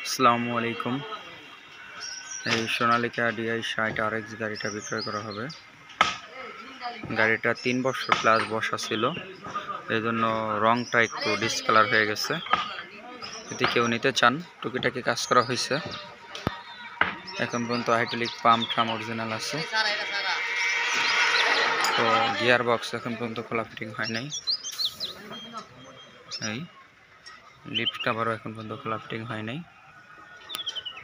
আসসালামু আলাইকুম। এই সোনালিকা DI 60 RX গাড়িটা বিক্রয় করা হবে। গাড়িটা 3 বছর প্লাস বসা ছিল, এজন্য রংটা একটু ডিসকালার হয়ে গেছে। যদি কেউ নিতে চান, টুকিটাকি কাজ করা হয়েছে। এখন পর্যন্ত হাইড্রোলিক পাম্প ট্রাম অরিজিনাল আছে। তো গিয়ার বক্স এখন পর্যন্ত খোলা ফিটিং হয় নাই। এই লিফট কাভারও এখন পর্যন্ত খোলা ফিটিং হয় নাই।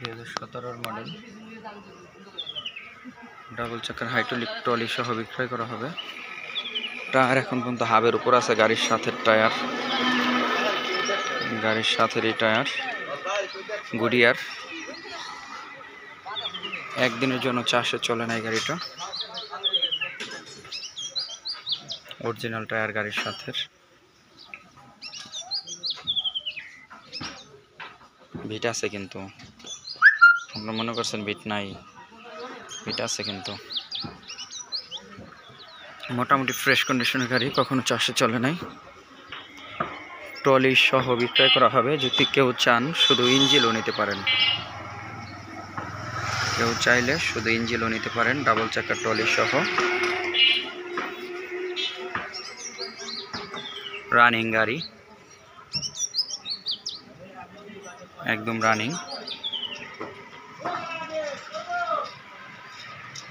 2017 মডেল, ডাবল চাকার হাইড্রোলিক ট্রলি সহ বিক্রয় করা হবে। টায়ার এখন পর্যন্ত হাবের উপর আছে, গাড়ির সাথে টায়ার, গাড়ির সাথে এই টায়ার গুডিয়ার। একদিনের জন্য চাষে চলে নাই গাড়িটা। অরিজিনাল টায়ার গাড়ির সাথে। ভিট আছে কিন্তু, আপনারা মনে করছেন ভিট নাই, ভিট আছে কিন্তু। মোটামুটি ফ্রেশ কন্ডিশনের গাড়ি, কখনো চাষে চলে নাই। ট্রলি সহ বিক্রয় করা হবে। যদি কেউ চান শুধু ইঞ্জিনও নিতে পারেন, কেউ চাইলে শুধু ইঞ্জিনও নিতে পারেন। ডাবল চাকার ট্রলি সহ, রানিং গাড়ি, একদম রানিং।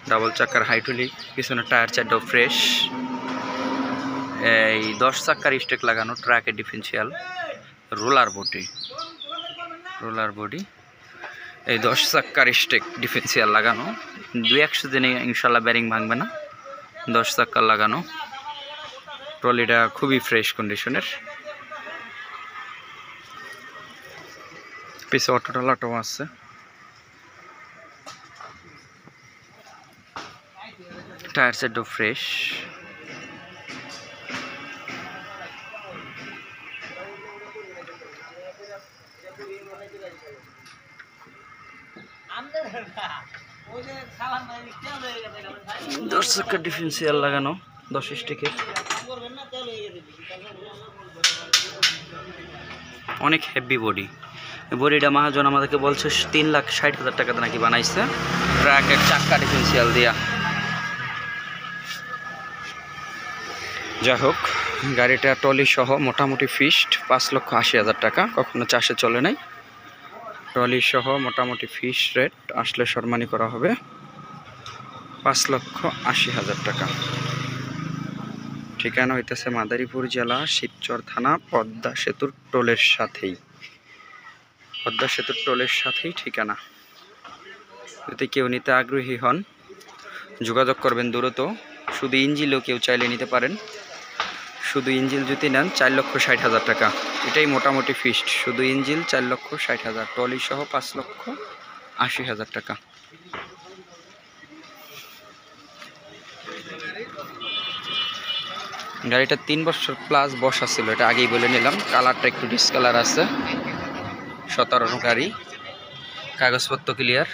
ডাবল চাকার হাইড্রোলিক, পিছনে টায়ার চারটাও ফ্রেশ। এই 10 চাকার স্টেক লাগানো, ট্রাকের ডিফারেন্সিয়াল, রোলার বডি। এই 10 চাকার স্টেক ডিফারেন্সিয়াল লাগানো, 2-100 দিনে ইনশাল্লাহ ব্যারিং ভাঙবে না। 10 চাকার লাগানো। ট্রলিটা খুবই ফ্রেশ কন্ডিশনের। পিছে অটোটালাটাও আছে। টায়ার সেটও ফ্রেশ। দর্শকের ডিফারেন্সিয়াল লাগানো, 10 স্টিকের। অনেক হেভি বডি। বডিটা মহাজন আমাদেরকে বলছে 3,60,000 টাকাতে নাকি বানাইছে, ট্রাকের চাক্কা ডিফারেন্সিয়াল দিয়া। যাই হোক, গাড়িটা ট্রলি সহ মোটামুটি ফিক্সড 5,80,000 টাকা, কখনো চাষে চলে নাই। ট্রলি সহ মোটামুটি ফিক্সড রেট, আসলে সম্মানী করা হবে 5,80,000 টাকা। ঠিকানা হইতেছে মাদারীপুর জেলা, শিবচর থানা, পদ্মা সেতুর টোলের সাথেই। পদ্মা সেতুর টোলের সাথেই ঠিকানা। যদি কেউ নিতে আগ্রহী হন, যোগাযোগ করবেন দ্রুত। শুধু ইঞ্জিনও কেউ চাইলে নিতে পারেন। শুধু ইঞ্জিন যদি নেন 4,60,000 টাকা, এটাই মোটামুটি ফিক্সড। শুধু ইঞ্জিন 4,60,000, ট্রলি সহ 5,80,000 টাকা। গাড়িটা 3 বছর প্লাস বসা ছিল, এটা আগেই বলে নিলাম। কালারটা একটু ডিসকালার আছে। 17 গাড়ি, কাগজপত্র ক্লিয়ার।